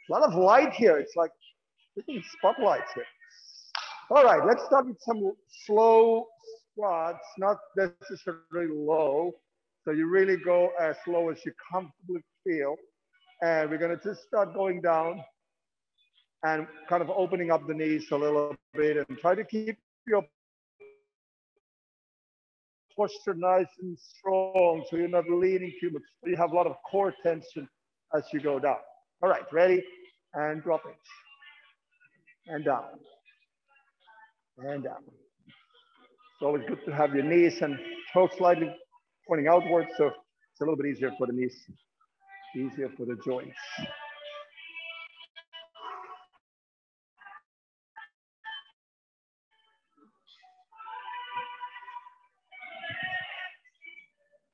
A lot of light here. It's like freaking spotlights here. All right, let's start with some slow squats, not necessarily low. So you really go as low as you comfortably feel. And we're gonna just start going down and kind of opening up the knees a little bit and try to keep your posture nice and strong so you're not leaning too much. So you have a lot of core tension as you go down. All right, ready? And drop it. And down. And down. It's always good to have your knees and toes slightly pointing outwards, so it's a little bit easier for the knees, easier for the joints.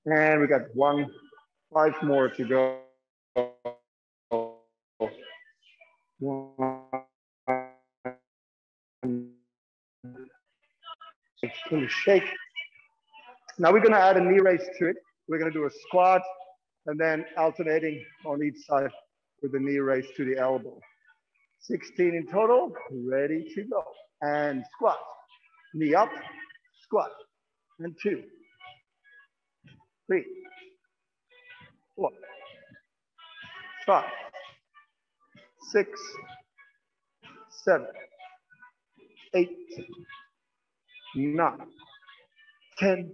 And we got 5 more to go. 1. Shake. Now we're going to add a knee raise to it. We're going to do a squat and then alternating on each side with the knee raise to the elbow. 16 in total, ready to go. And squat, knee up, squat, and 2, 3, 4, 5, 6, 7, 8, 9, 10,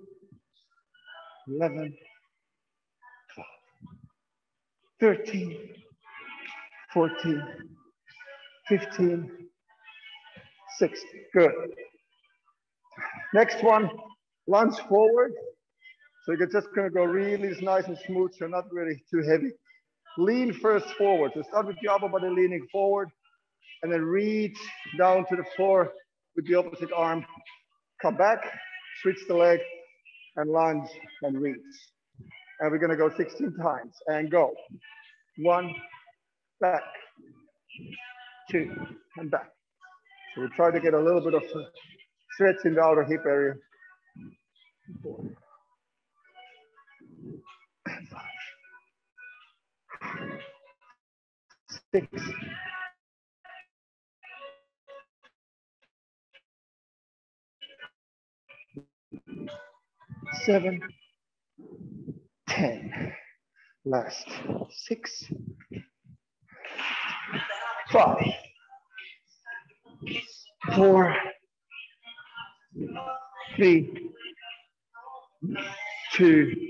11, 12, 13, 14, 15, 16. Good. Next one, lunge forward. So you're just gonna go really nice and smooth, so not really too heavy. Lean first forward. So start with the upper body leaning forward and then reach down to the floor with the opposite arm. Come back, switch the leg and lunge and reach. And we're gonna go 16 times and go. 1, back, 2, and back. So we try to get a little bit of stretch in the outer hip area. 4, 5, 6, 7, 10. Last 6, 5, 4, 3, 2,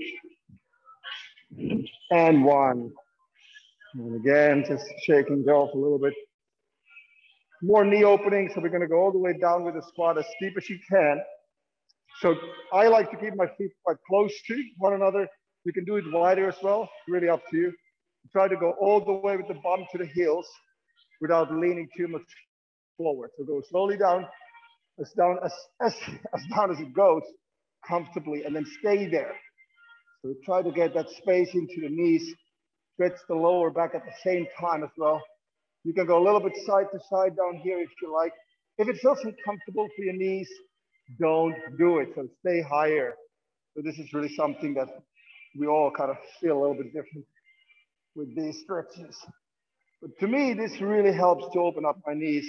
and 1. And again, just shaking it off a little bit. More knee opening, so we're gonna go all the way down with the squat as steep as you can. So I like to keep my feet quite close to one another. You can do it wider as well, really up to you. Try to go all the way with the bottom to the heels without leaning too much forward. So go slowly down as down as it goes, comfortably, and then stay there. So try to get that space into the knees, stretch the lower back at the same time as well. You can go a little bit side to side down here if you like. If it feels uncomfortable for your knees, don't do it, so stay higher. So this is really something that we all kind of feel a little bit different with these stretches. But to me, this really helps to open up my knees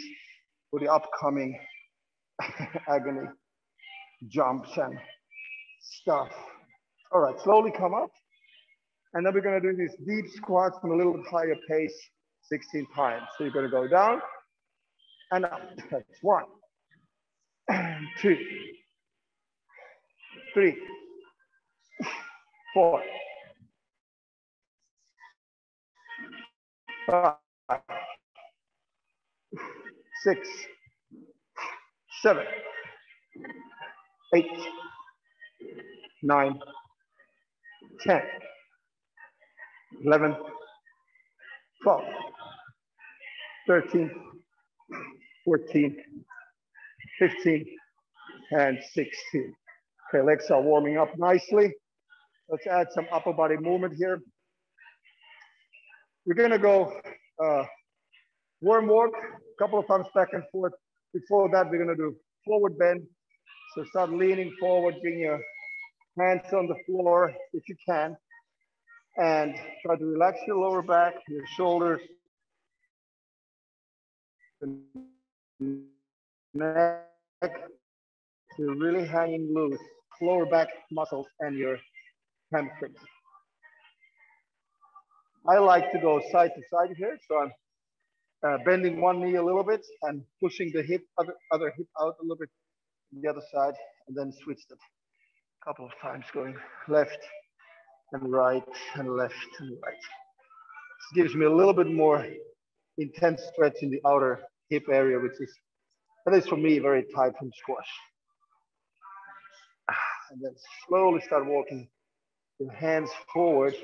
for the upcoming agony jumps and stuff. All right, slowly come up. And then we're gonna do these deep squats on a little bit higher pace, 16 times. So you're gonna go down and up. That's 1, 2, 3, 4, 5, 6, 7, 8, 9, 10, 11, 12, 13, 14, 15, and 16. Okay, legs are warming up nicely. Let's add some upper body movement here. We're gonna go worm walk a couple of times back and forth. Before that, we're gonna do forward bend. So start leaning forward, bring your hands on the floor if you can. And try to relax your lower back, your shoulders, the neck to really hanging loose, lower back muscles and your hamstrings. I like to go side to side here, so I'm bending one knee a little bit and pushing the hip, other hip out a little bit to the other side, and then switch it a couple of times, going left and right and left and right. This gives me a little bit more intense stretch in the outer hip area, which is, at least for me, very tight from squash. And then slowly start walking your hands forward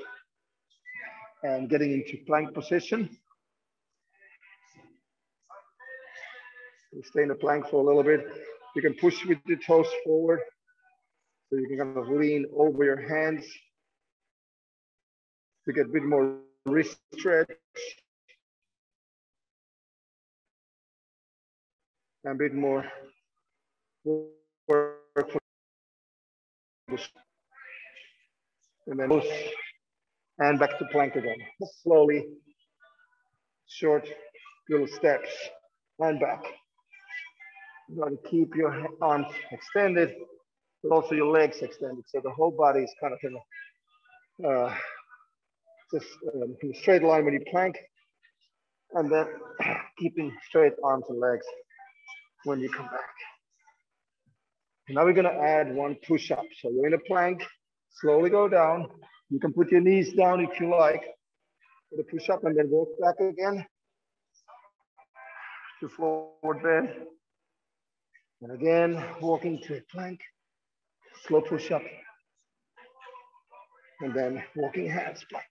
and getting into plank position. You stay in the plank for a little bit. You can push with the toes forward, so you can kind of lean over your hands to get a bit more wrist stretch and a bit more work for this. And then push and back to plank again. Just slowly, short little steps and back. You got to keep your arms extended, but also your legs extended, so the whole body is kind of in a straight line when you plank, and then keeping straight arms and legs when you come back. Now we're gonna add one push-up. So you're in a plank, slowly go down. You can put your knees down if you like for the push-up, and then walk back again to forward bend. And again, walking to a plank, slow push-up, and then walking hands plank.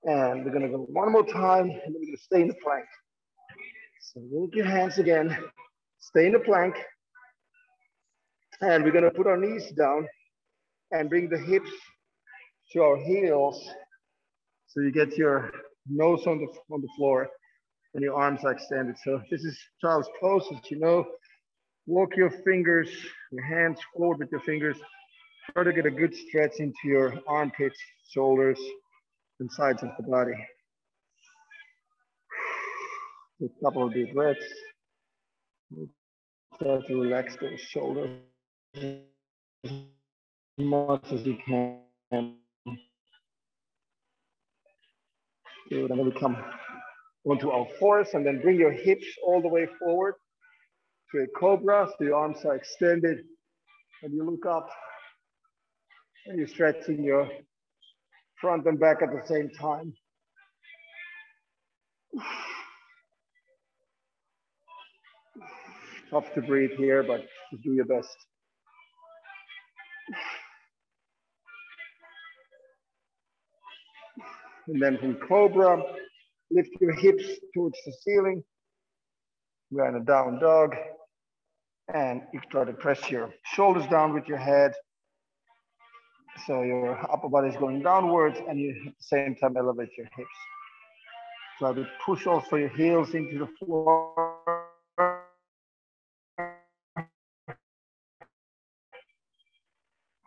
And we're gonna go one more time, and then we're gonna stay in the plank. So walk your hands again, stay in the plank, and we're gonna put our knees down and bring the hips to our heels, so you get your nose on the floor and your arms are extended. So this is child's pose, as you know. Walk your fingers, your hands forward with your fingers. Try to get a good stretch into your armpits, shoulders, and sides of the body. Take a couple of deep breaths. Try to relax those shoulders as much as you can. Good, and then we come onto our fours, and then bring your hips all the way forward to a cobra, so your arms are extended, and you look up, and you're stretching your front and back at the same time. Tough to breathe here, but just do your best. And then from cobra, lift your hips towards the ceiling. We're in a down dog. And you try to press your shoulders down with your head. So your upper body is going downwards, and you at the same time elevate your hips. Try to push also your heels into the floor.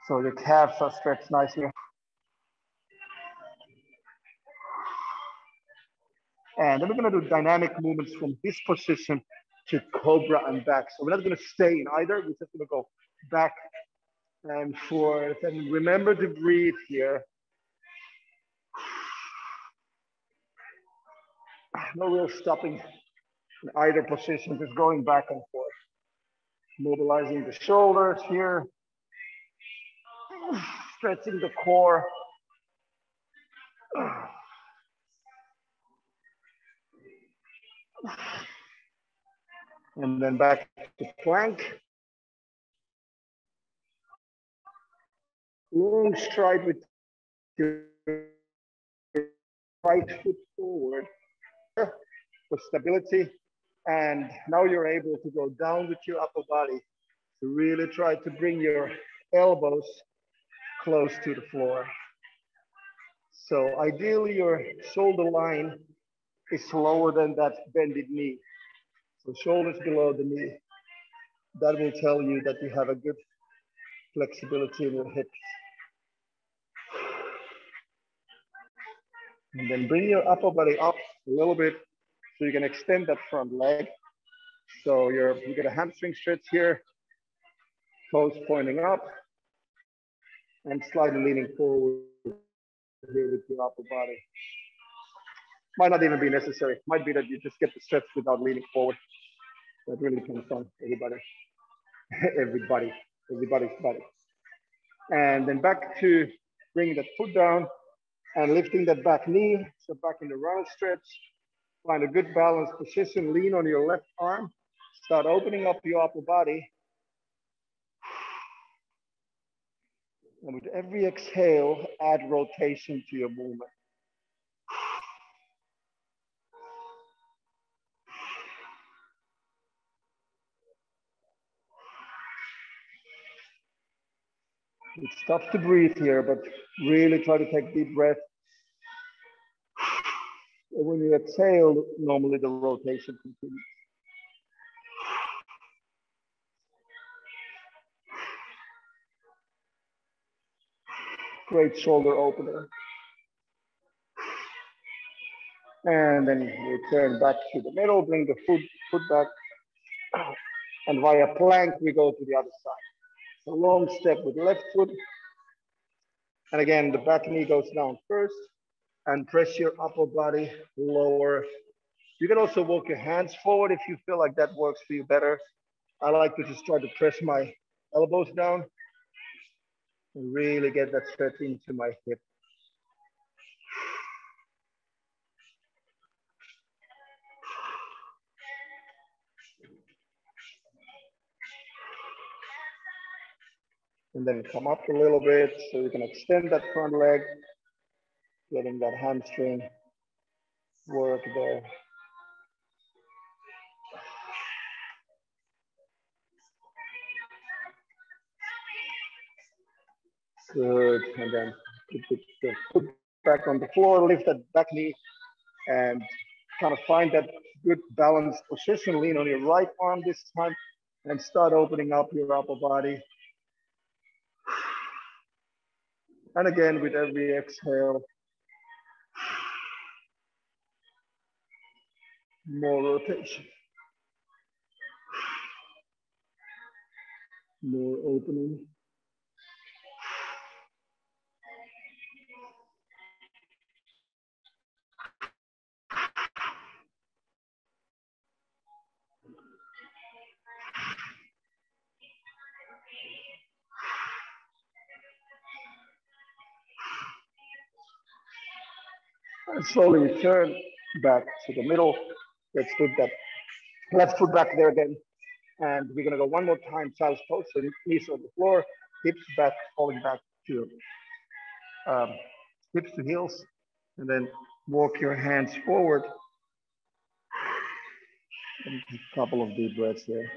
So your calves are stretched nicely. And then we're gonna do dynamic movements from this position to cobra and back. So we're not gonna stay in either, we're just gonna go back and forth. And remember to breathe here. No real stopping in either position, just going back and forth. Mobilizing the shoulders here. Stretching the core. And then back to plank. Long stride with your right foot forward for stability. And now you're able to go down with your upper body to really try to bring your elbows close to the floor. So ideally your shoulder line is lower than that bended knee. So shoulders below the knee. That will tell you that you have a good flexibility in your hips. And then bring your upper body up a little bit so you can extend that front leg. So you get a hamstring stretch here, toes pointing up, and slightly leaning forward here with your upper body. Might not even be necessary. Might be that you just get the stretch without leaning forward. That really depends on everybody, everybody's body. And then back to bringing that foot down and lifting that back knee. So back in the round stretch. Find a good balanced position. Lean on your left arm. Start opening up your upper body. And with every exhale, add rotation to your movement. It's tough to breathe here, but really try to take deep breath. When you exhale, normally the rotation continues. Great shoulder opener. And then return back to the middle, bring the foot back. And via plank, we go to the other side. So long step with left foot. And again, the back knee goes down first and press your upper body lower. You can also walk your hands forward if you feel like that works for you better. I like to just try to press my elbows down and really get that stretch into my hip. And then come up a little bit so you can extend that front leg, getting that hamstring work there. Good, and then put the foot back on the floor, lift that back knee, and kind of find that good balanced position. Lean on your right arm this time, and start opening up your upper body. And again, with every exhale, more rotation. More opening. And slowly return back to the middle. Let's put that left foot back there again. And we're gonna go one more time, child's pose. So knees on the floor, hips back, falling back to hips to heels. And then walk your hands forward. And a couple of deep breaths there.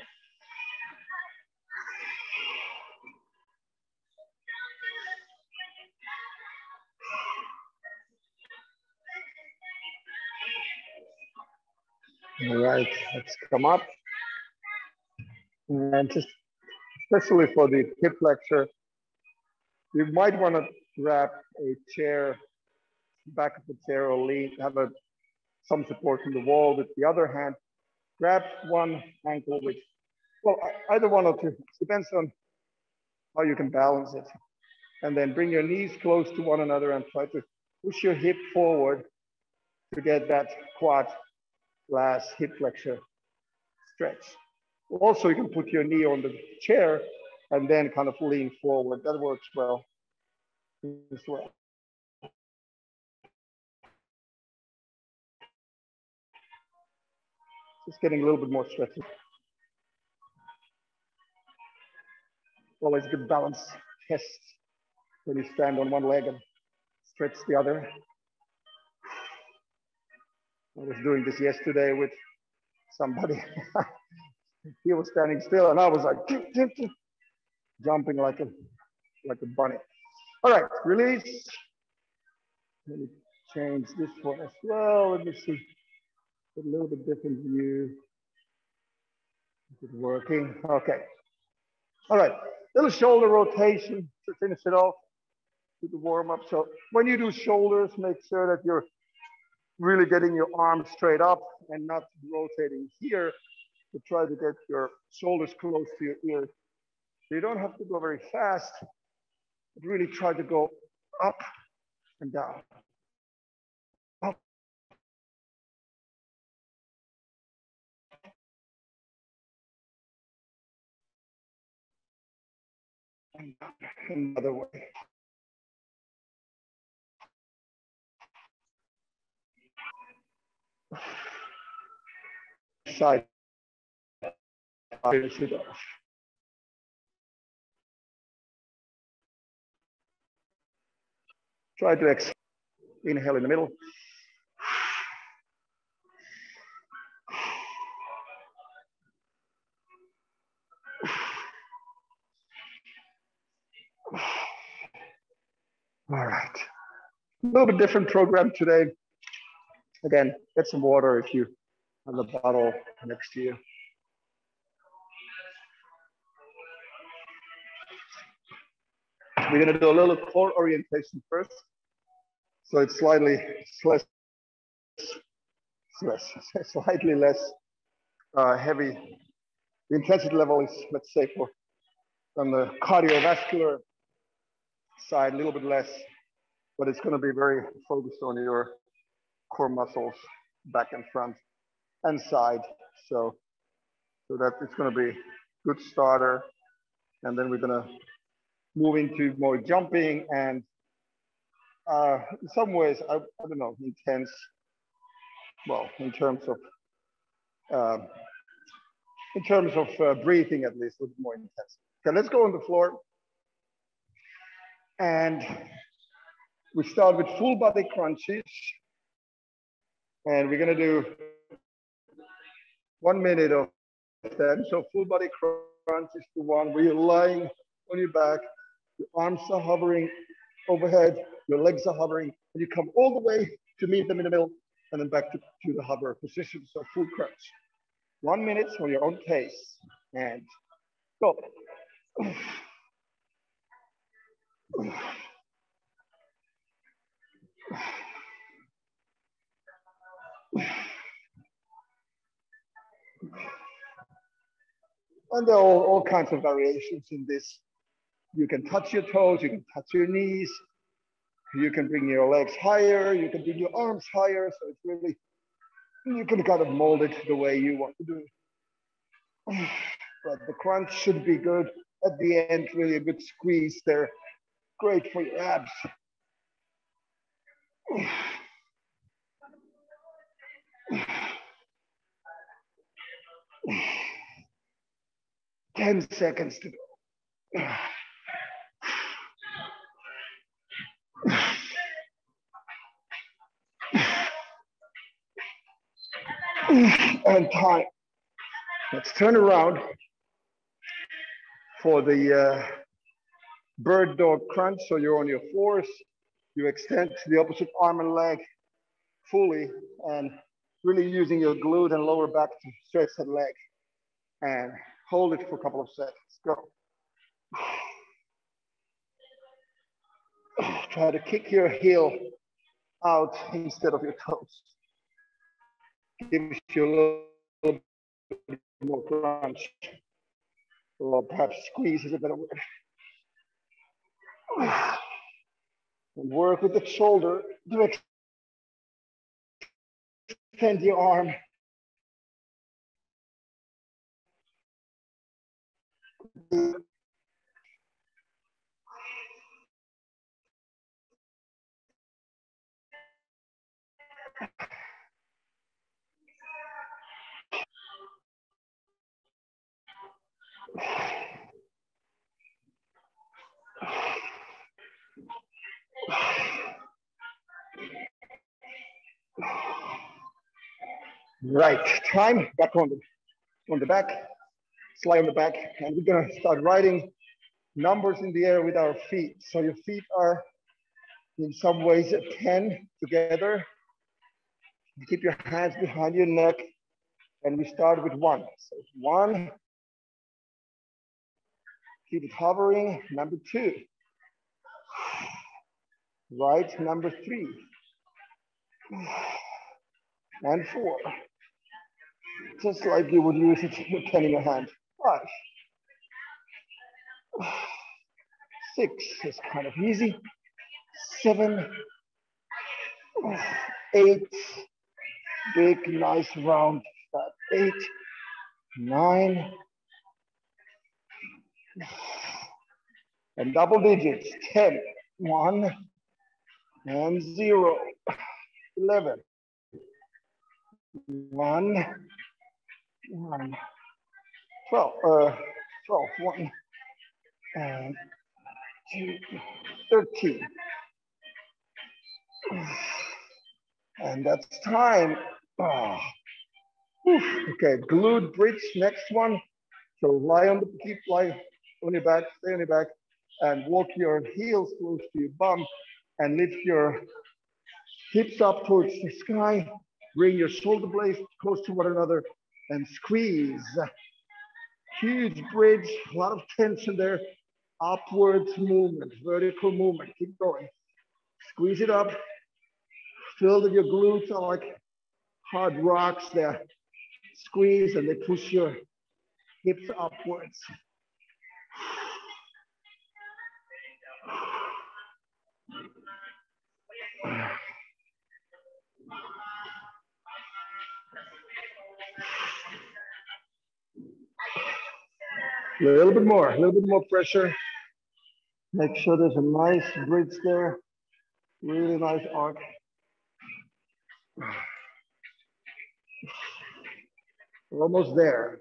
All right, let's come up. And just especially for the hip flexor, you might want to grab a chair, back of the chair, or lean, have some support from the wall with the other hand. Grab one ankle with, well, either one or two. It depends on how you can balance it. And then bring your knees close to one another and try to push your hip forward to get that quad last hip flexor stretch. Also, you can put your knee on the chair and then kind of lean forward. That works well as well. Just getting a little bit more stretching. Always good balance test when you stand on one leg and stretch the other. I was doing this yesterday with somebody. He was standing still and I was like jumping like a bunny. All right, release. Let me change this one as well. Let me see. A little bit different view. Is it working? Okay. All right, little shoulder rotation to finish it off with the warm up. So when you do shoulders, make sure that you're really getting your arms straight up and not rotating here. So try to get your shoulders close to your ears. So you don't have to go very fast, but really try to go up and down. Up and down. Another way. Side. Finish it off. Try to exhale. Inhale in the middle. All right. A little bit different program today. Again, get some water if you have the bottle next to you. We're going to do a little core orientation first. So it's slightly less heavy. The intensity level is, let's say, on the cardiovascular side, a little bit less, but it's going to be very focused on your core muscles, back and front and side. So that it's going to be a good starter. And then we're going to move into more jumping and in some ways, I don't know, intense, well, in terms of breathing at least, a little more intense. Okay, let's go on the floor. And we start with full body crunches. And we're gonna do 1 minute of that. So full body crunch is the one where you're lying on your back, your arms are hovering overhead, your legs are hovering, and you come all the way to meet them in the middle, and then back to the hover position, so full crunch. 1 minute on your own pace, and go. And there are all kinds of variations in this. You can touch your toes, you can touch your knees, you can bring your legs higher, you can bring your arms higher, so it's really, you can kind of mold it the way you want to do it. But the crunch should be good. At the end, really a good squeeze there. Great for your abs. 10 seconds to go. And time. Let's turn around for the bird dog crunch. So you're on your fours. You extend the opposite arm and leg fully and really using your glute and lower back to stretch that leg. And hold it for a couple of seconds. Go. Try to kick your heel out instead of your toes. Gives you a little bit more crunch. Or perhaps squeeze is a better word. And work with the shoulder to extend your arm. Right, time, back on the back, slide on the back, and we're gonna start writing numbers in the air with our feet. So your feet are in some ways at 10 together. You keep your hands behind your neck, and we start with 1. So 1, keep it hovering. Number 2, right, number 3, and 4, Just like you would use it with a pen in your hand. 5, 6 is kind of easy. 7, 8, big, nice round fat 8, 9, and double digits, 10, 1, and 0, 11, 1, 1, 12, 1, and 2, 13. And that's time. Oh. Okay, glute bridge, next one. So lie on your back, stay on your back, and walk your heels close to your bum, and lift your hips up towards the sky. Bring your shoulder blades close to one another, and squeeze. Huge bridge, a lot of tension there. Upwards movement, vertical movement. Keep going. Squeeze it up. Feel that your glutes are like hard rocks there. Squeeze and they push your hips upwards. A little bit more pressure. Make sure there's a nice bridge there. Really nice arc. We're almost there.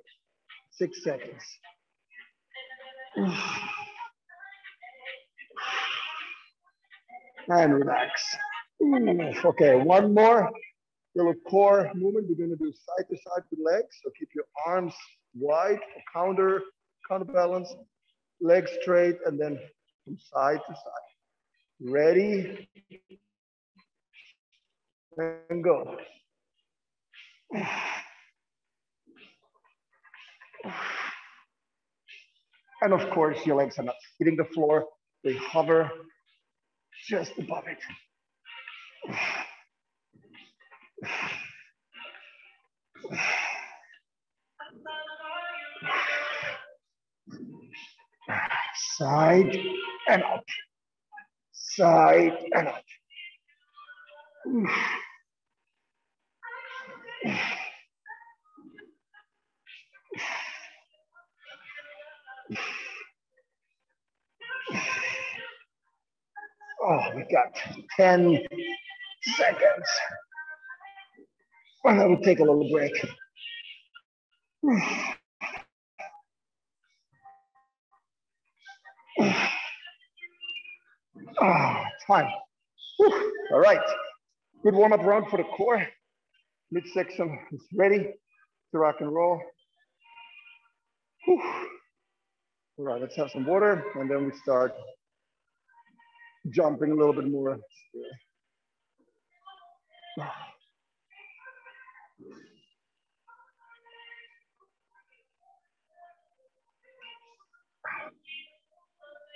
6 seconds. And relax. Okay, one more little core movement. We're going to do side to side with legs. So keep your arms wide, counterbalance, legs straight, and then from side to side. Ready? And go. And of course, your legs are not hitting the floor. They hover just above it. Side and up. Side and up. Oh, we got 10 seconds. And I will take a little break. Time. All right. Good warm-up round for the core. Midsection is ready to rock and roll. All right, let's have some water, and then we start jumping a little bit more.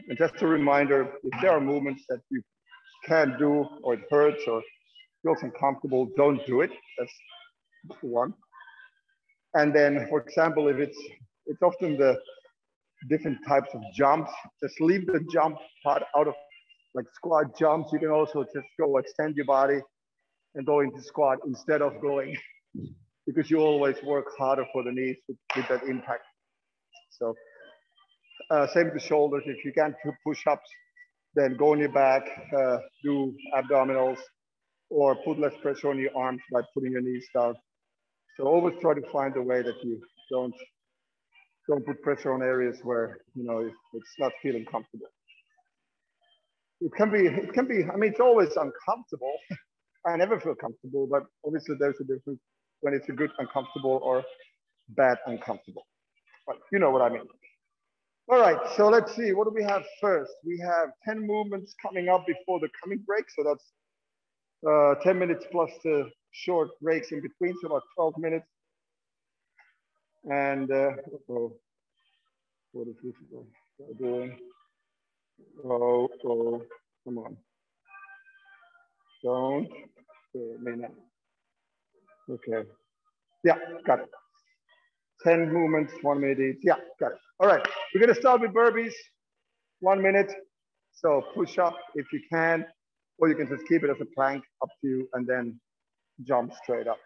And just a reminder, if there are movements that you can't do, or it hurts, or feels uncomfortable, don't do it. That's one. And then, for example, if it's often the different types of jumps, just leave the jump part out of, like squat jumps. You can also just go extend your body and go into squat instead of going, because you always work harder for the knees with that impact. So same with the shoulders. If you can't do push-ups, then go on your back, do abdominals, or put less pressure on your arms by putting your knees down. So always try to find a way that you don't put pressure on areas where, you know, it's not feeling comfortable. It can be, I mean, it's always uncomfortable. I never feel comfortable, but obviously there's a difference when it's a good uncomfortable or bad uncomfortable. But you know what I mean. All right, so let's see, what do we have first? We have 10 movements coming up before the coming break. So that's 10 minutes plus the short breaks in between, so about 12 minutes. And what is this doing? Oh, come on. Don't, may not. Okay, yeah, got it. 10 movements, 1 minute each. Yeah, got it. All right, we're gonna start with burpees, 1 minute. So push up if you can, or you can just keep it as a plank, up to you, and then jump straight up.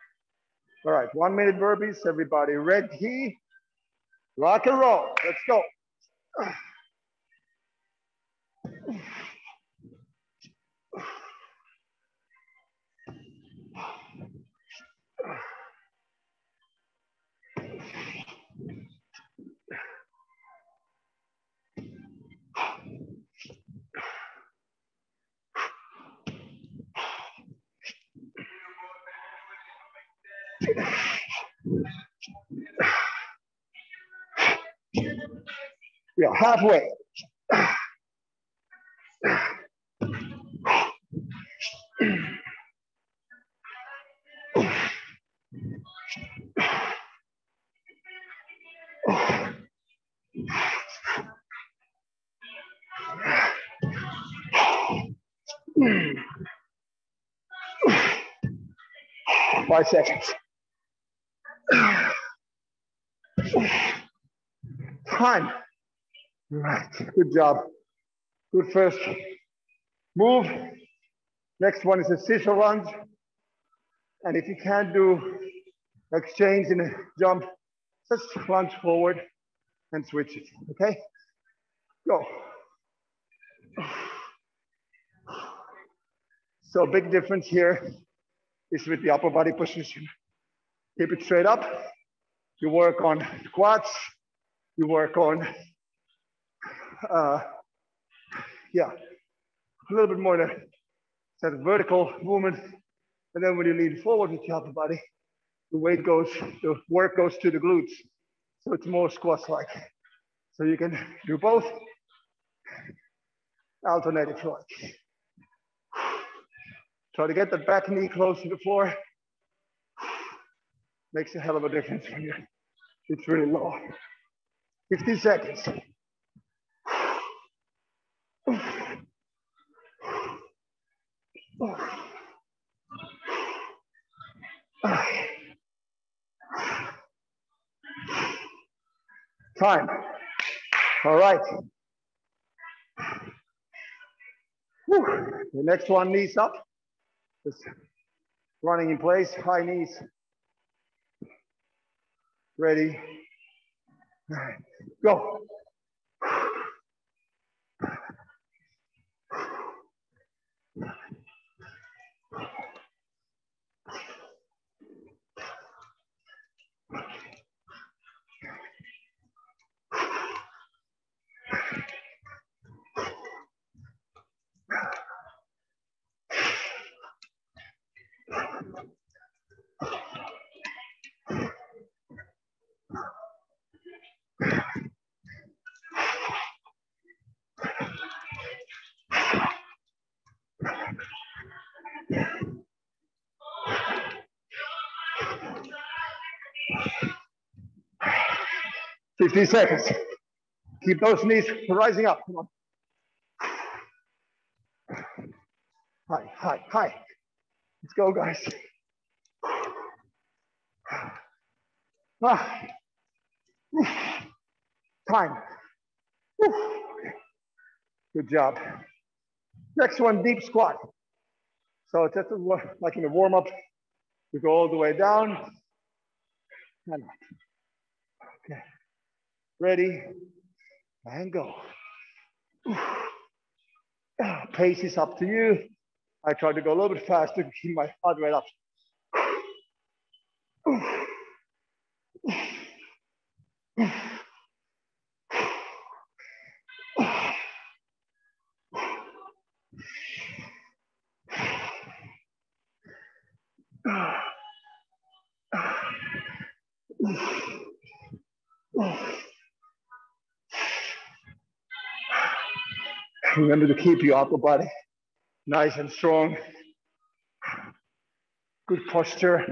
All right, 1 minute burpees, everybody ready? Rock and roll, let's go. We are halfway. 5 seconds. Time. Right, good job. Good first move. Next one is a scissor lunge. And if you can't do exchange in a jump, just lunge forward and switch it, okay? Go. So big difference here is with the upper body position. Keep it straight up. You work on quads. You work on, yeah, a little bit more that vertical movement. And then when you lean forward with your upper body, the work goes to the glutes. So it's more squat-like. So you can do both. Alternate if you like. Try to get the back knee close to the floor. Makes a hell of a difference when it's really low. 15 seconds. Time. All right. Whew. The next one, knees up. Just running in place, high knees. Ready. All right. Go. Fifteen seconds. Keep those knees rising up. Come on. High, high, high. Let's go, guys. Time. Good job. Next one, deep squat. So just like in a warm-up, you go all the way down and up. Okay. Ready, and go. Pace is up to you. I try to go a little bit faster to keep my heart rate up. Remember to keep your upper body nice and strong. Good posture.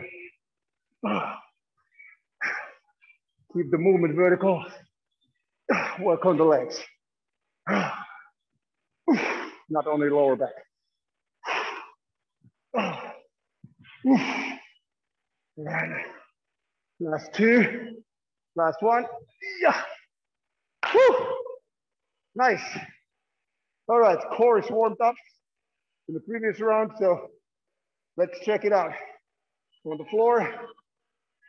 Keep the movement vertical. Work on the legs. Not only lower back. And last two. Last one. Yeah. Woo. Nice. All right, core is warmed up in the previous round, so let's check it out. On the floor,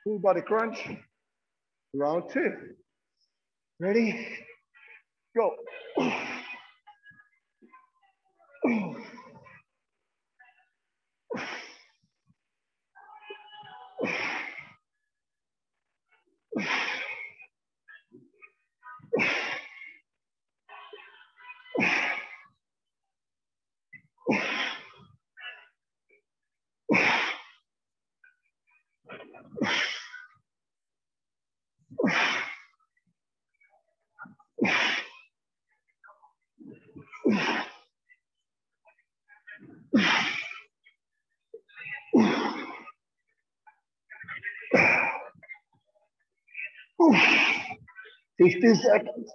full body crunch, round 2. Ready? Go. Ooh, 50 seconds.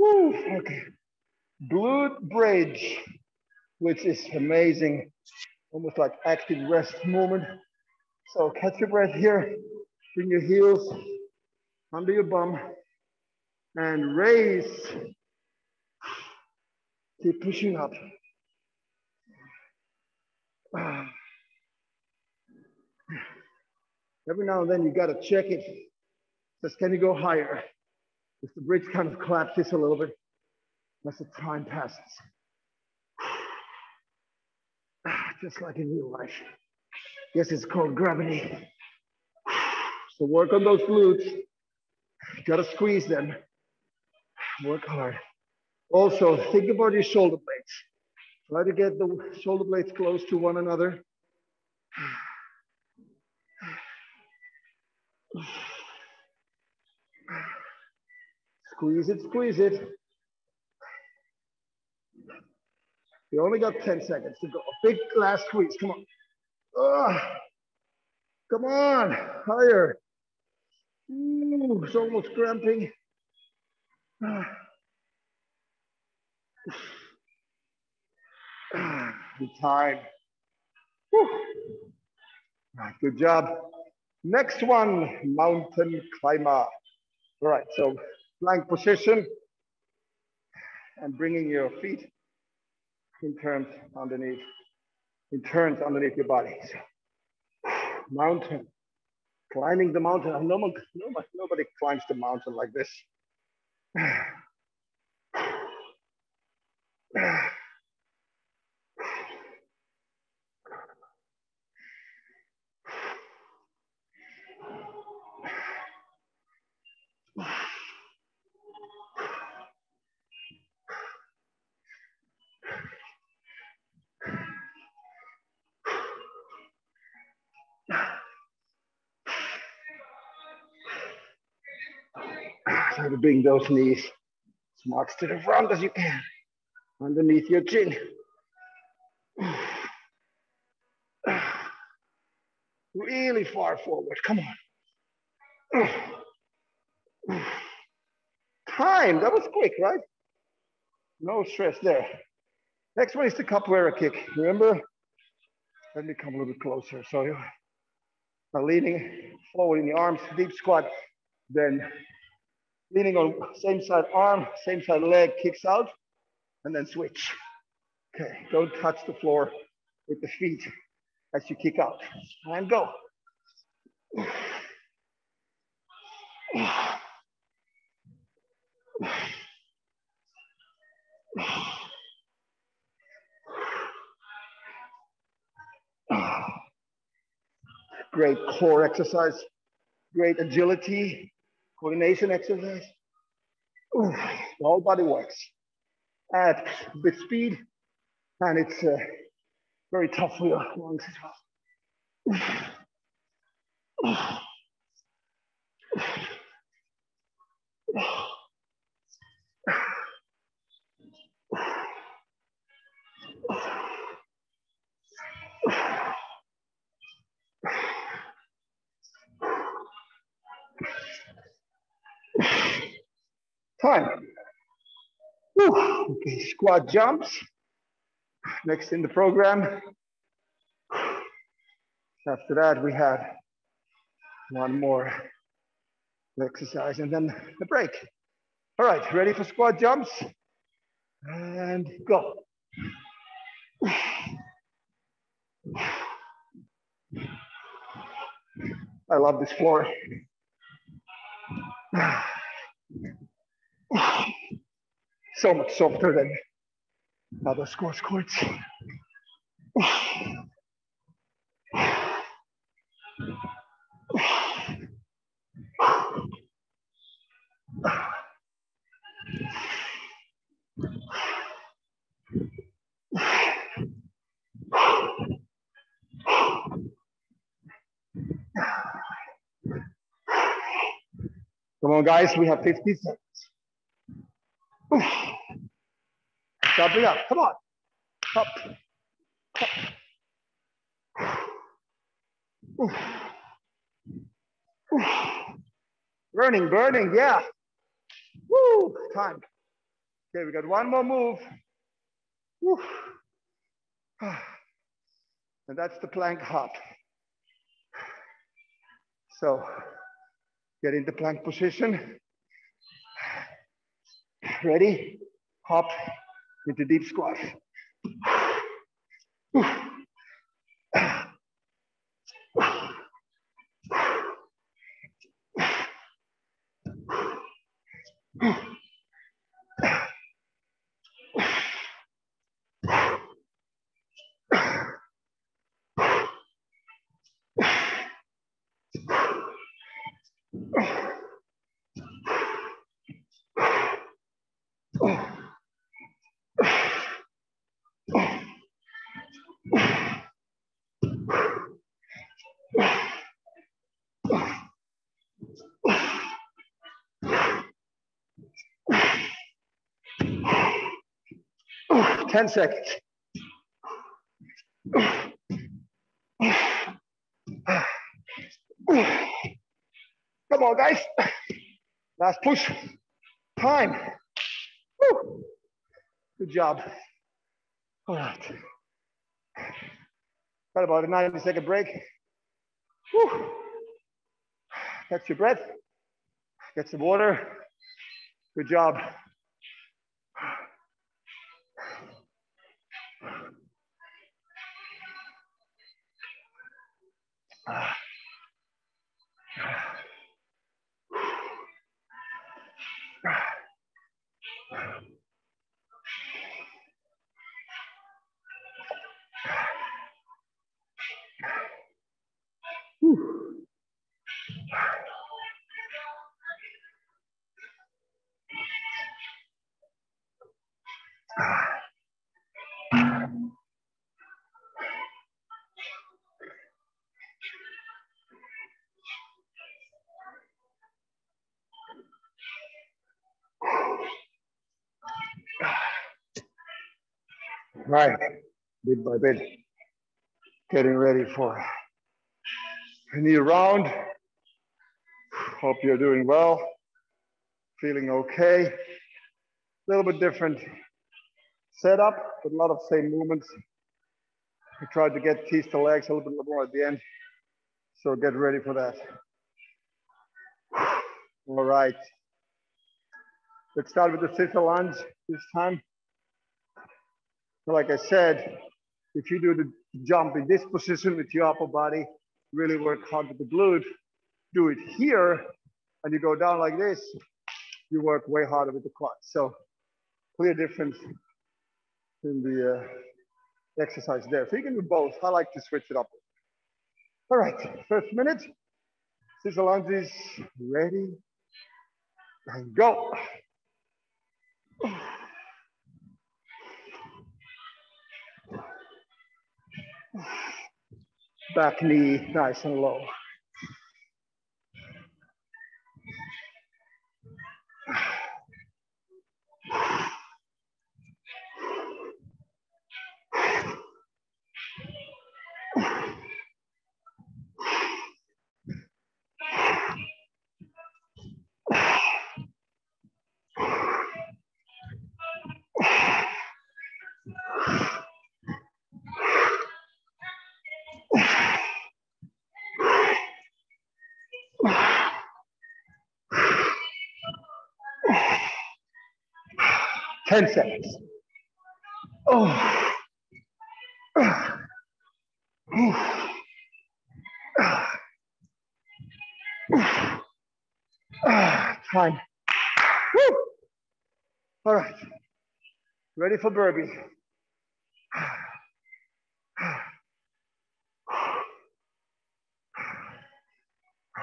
Oh, okay. Glute bridge, which is amazing. Almost like active rest movement. So catch your breath here. Bring your heels under your bum and raise. Keep pushing up. Every now and then you gotta check it. Just can you go higher? If the bridge kind of collapses a little bit as the time passes. Just like in real life. Yes, it's called gravity. So work on those glutes. You gotta squeeze them. Work hard. Also, think about your shoulder blades. Try to get the shoulder blades close to one another. Squeeze it, squeeze it. You only got 10 seconds to go. A big last squeeze, come on. Come on, higher. Ooh, it's almost cramping. Good time. Woo. Right, good job. Next one, mountain climber. All right, so plank position and bringing your feet in turns underneath your body. So, mountain, climbing the mountain. Nobody climbs the mountain like this. Try to bring those knees as much to the front as you can, underneath your chin. Really far forward, come on. Time, that was quick, right? No stress there. Next one is the capoeira kick, remember? Let me come a little bit closer. So you're leaning forward in the arms, deep squat, then leaning on same side arm, same side leg, kicks out, and then switch. Okay, don't touch the floor with the feet as you kick out. And go. Great core exercise, great agility, coordination exercise. The whole body works. Add a bit speed, and it's very tough for your lungs as well. Time. Whew. Okay, squat jumps. Next in the program. After that, we had one more exercise and then a break. All right, ready for squat jumps? And go. I love this floor. So much softer than other squash courts. Come on, guys, we have 50 seconds. Jump it up, come on. Up. Burning, burning, yeah. Woo, time. Okay, we got one more move. Woo. And that's the plank hop. So get into plank position. Ready? Hop into deep squat. Oh, 10 seconds. Come on, guys. Last push. Time. Woo. Good job. All right. Got about a 90-second break. Woo. Catch your breath. Get some water. Good job. Right, bit by bit, getting ready for a new round. Hope you're doing well, feeling okay. A little bit different setup, but a lot of same movements. We tried to tease the legs a little bit more at the end, so get ready for that. All right, let's start with the scissor lunge this time. Like I said, if you do the jump in this position with your upper body, really work hard with the glute, do it here, and you go down like this, you work way harder with the quads. So clear difference in the exercise there. So you can do both. I like to switch it up. All right, first minute, scissor lunges, ready, and go. Back knee nice and low. 10 seconds. Oh. Time. Woo. All right. Ready for burpee.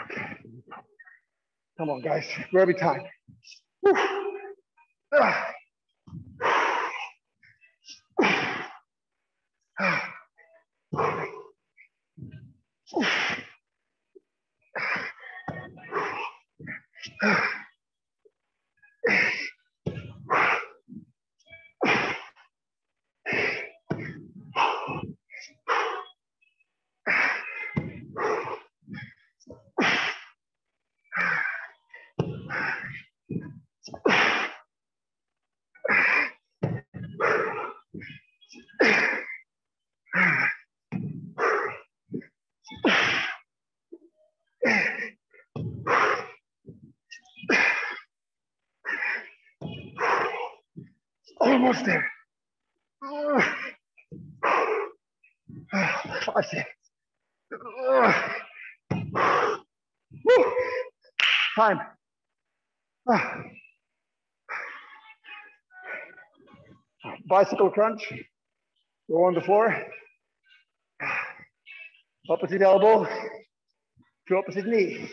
Okay. Come on, guys. Burpee time. Woo. Almost there. 5 seconds. Time. Bicycle crunch. Go on the floor. Opposite elbow to opposite knee.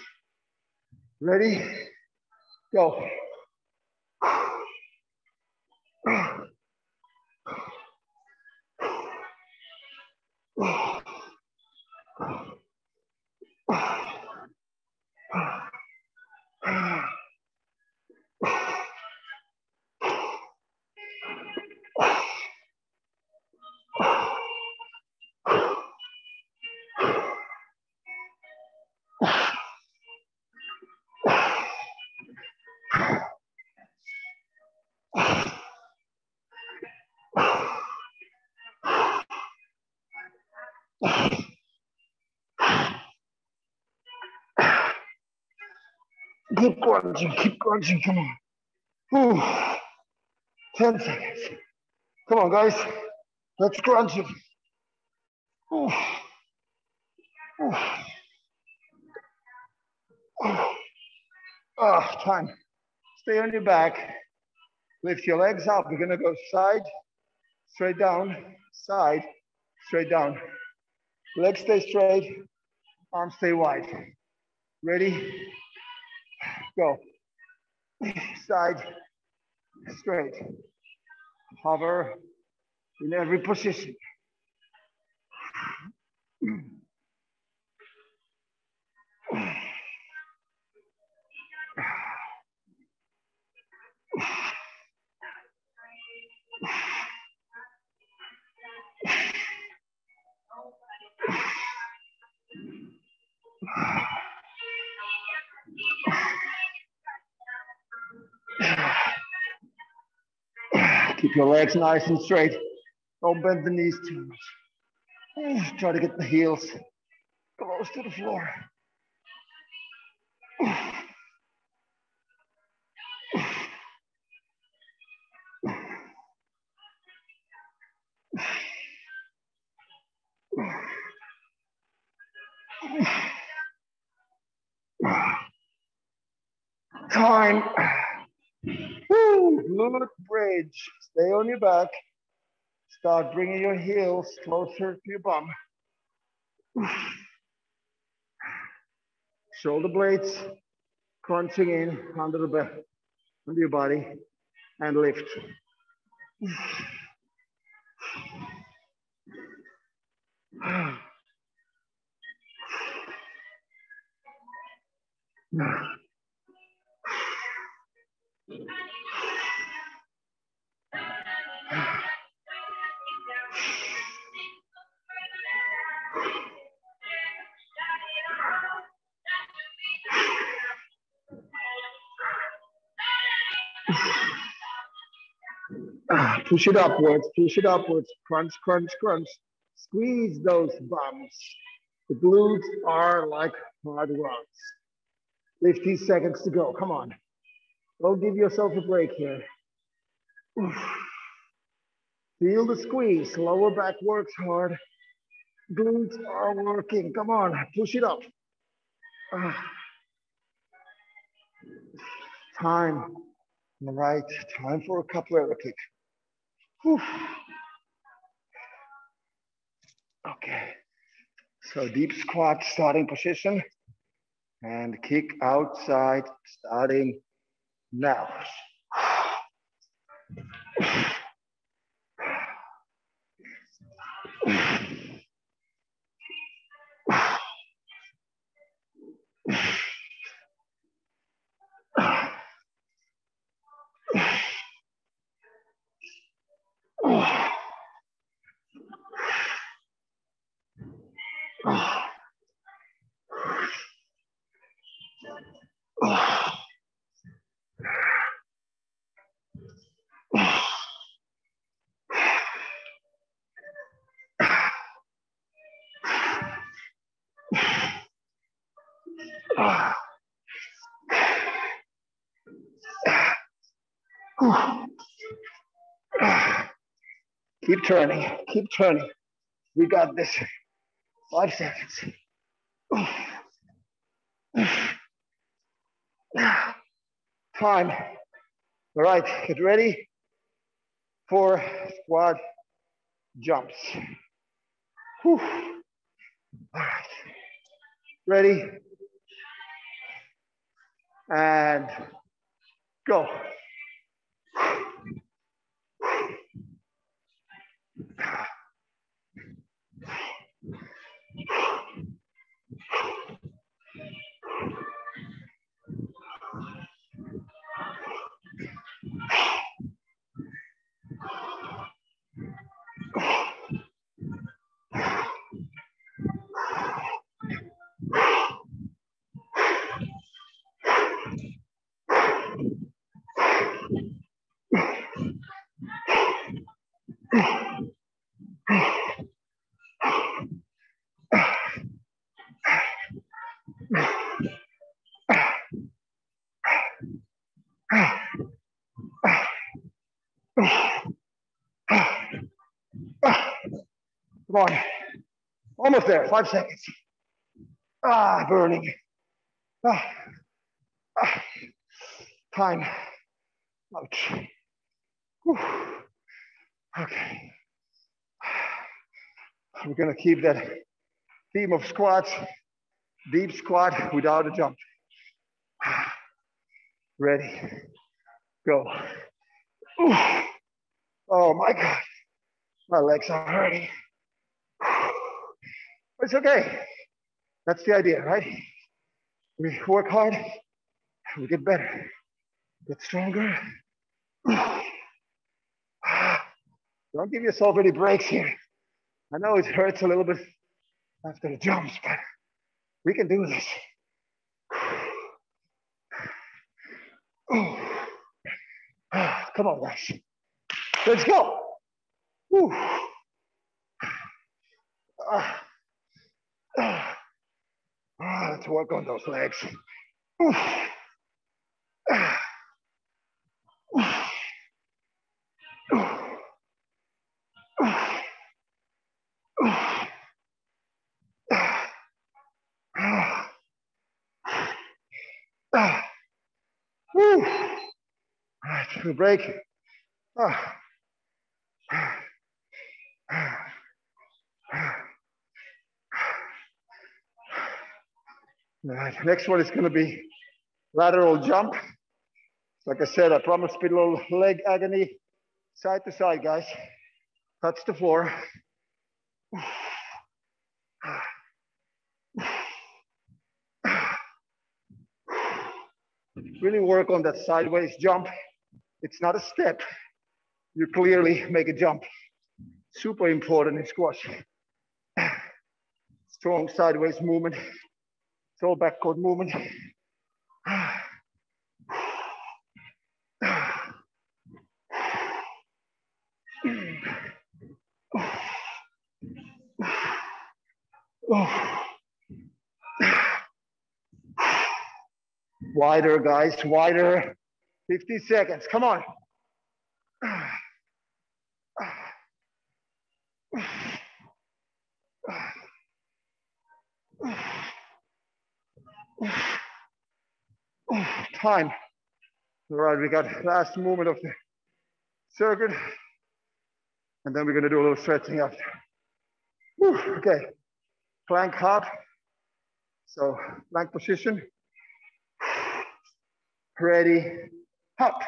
Ready? Go. Keep crunching, come on. Ooh. 10 seconds. Come on, guys. Let's crunch it. Ooh. Ooh. Time. Stay on your back. Lift your legs up. We're gonna go side, straight down, side, straight down. Legs stay straight, arms stay wide. Ready? Go. Side, straight. Hover in every position. Keep your legs nice and straight. Don't bend the knees too much. Try to get the heels close to the floor. Time. Woo, glute bridge. Stay on your back. Start bringing your heels closer to your bum. Shoulder blades crunching in under the back, under your body, and lift. Push it upwards, crunch, crunch, crunch. Squeeze those bums. The glutes are like hard rocks. 15 seconds to go, come on. Don't give yourself a break here. Feel the squeeze. Lower back works hard. Glutes are working. Come on, push it up. Time. On the right. Time for a capoeira kick. Whew. Okay. So deep squat starting position. And kick outside starting now. Keep turning, keep turning. We got this. 5 seconds. Time. All right, get ready for squat jumps. Whew. All right. Ready? And go. Come on. Almost there. 5 seconds. Burning. Time. Ouch. Whew. Okay. We're gonna keep that theme of squats, deep squat without a jump. Ready, go. Ooh. Oh my God, my legs are hurting. It's okay. That's the idea, right? We work hard, we get better, get stronger. Don't give yourself any breaks here. I know it hurts a little bit after the jumps, but we can do this. Come on, guys. Let's go. Let's work on those legs. All right, break. All right, next one is going to be lateral jump. Like I said, I promised a little leg agony, side to side, guys. Touch the floor. Really work on that sideways jump. It's not a step. You clearly make a jump. Super important in squash. Strong sideways movement. It's all backward movement. Wider, guys, wider. 50 seconds, come on. Time. All right, we got last movement of the circuit. And then we're gonna do a little stretching after. Whew, okay, plank hop. So plank position. Ready, hop.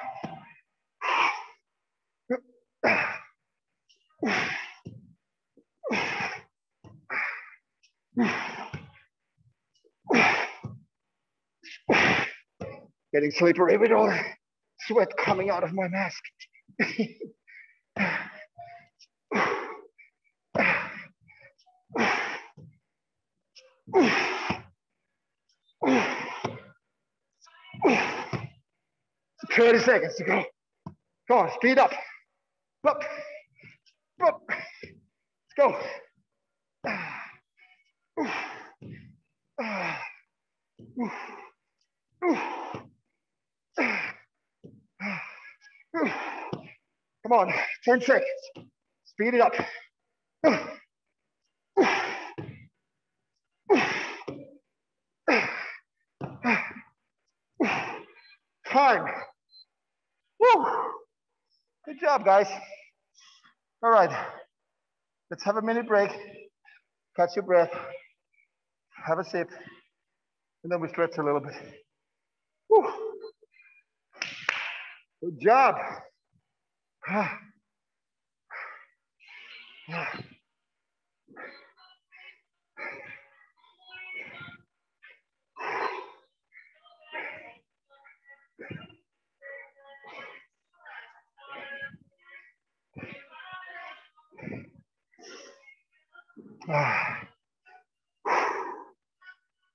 Getting slippery with all the sweat coming out of my mask. So 30 seconds to go. Come on, speed up. Up. Up. Let's go. Come on, 10 seconds. Speed it up. Time. Woo. Good job, guys. All right, let's have a minute break. Catch your breath. Have a sip. And then we stretch a little bit. Woo. Good job.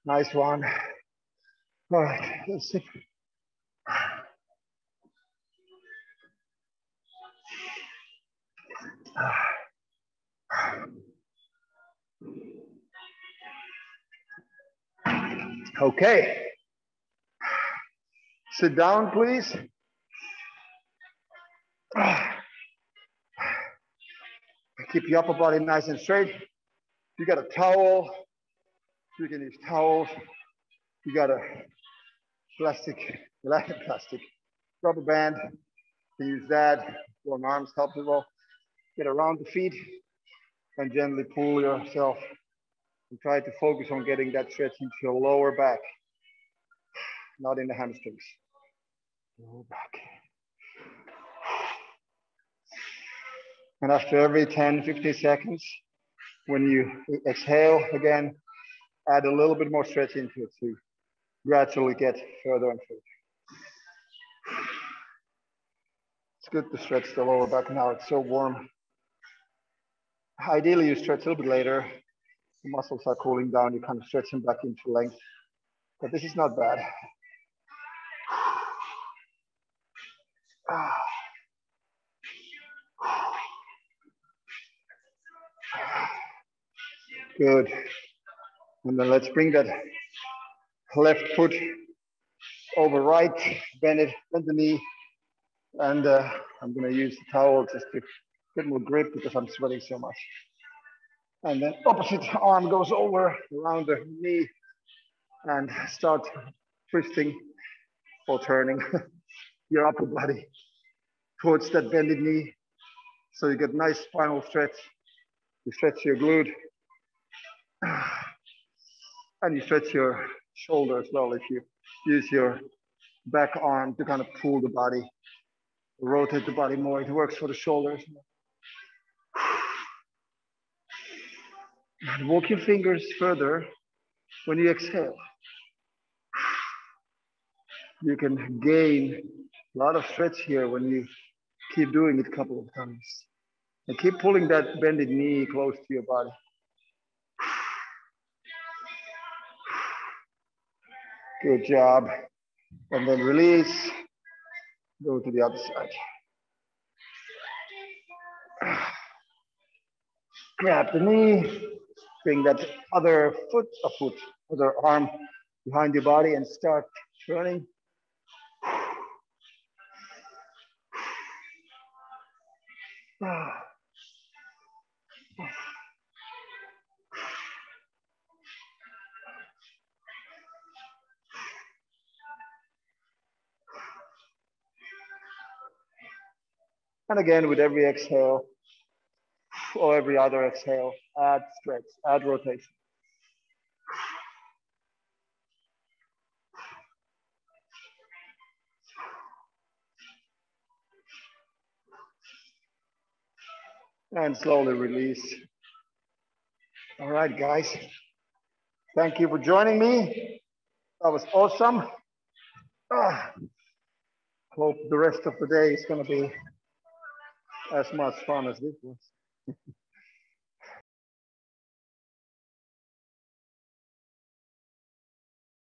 Nice one. All right, let's sip. Okay. Sit down, please. Keep your upper body nice and straight. If you got a towel, you can use towels. You got a plastic rubber band, you can use that. Long arms helps as well. Get around the feet and gently pull yourself and try to focus on getting that stretch into your lower back, not in the hamstrings. Lower back. And after every 10, 15 seconds, when you exhale again, add a little bit more stretch into it to gradually get further and further. It's good to stretch the lower back now, it's so warm. Ideally, you stretch a little bit later. The muscles are cooling down, you kind of stretch them back into length. But this is not bad. Good. And then let's bring that left foot over right, bend the knee. And I'm gonna use the towel just to get more grip because I'm sweating so much. And then opposite arm goes over around the knee and start twisting or turning your upper body towards that bended knee. So you get nice spinal stretch. You stretch your glute. And you stretch your shoulder as well if you use your back arm to kind of pull the body, rotate the body more. It works for the shoulders. And walk your fingers further when you exhale. You can gain a lot of stretch here when you keep doing it a couple of times. And keep pulling that bended knee close to your body. Good job. And then release. Go to the other side. Grab the knee. Bring that other arm behind your body and start turning. And again, with every exhale or every other exhale, add stretch, add rotation. And slowly release. All right, guys. Thank you for joining me. That was awesome. Hope the rest of the day is going to be as much fun as this was.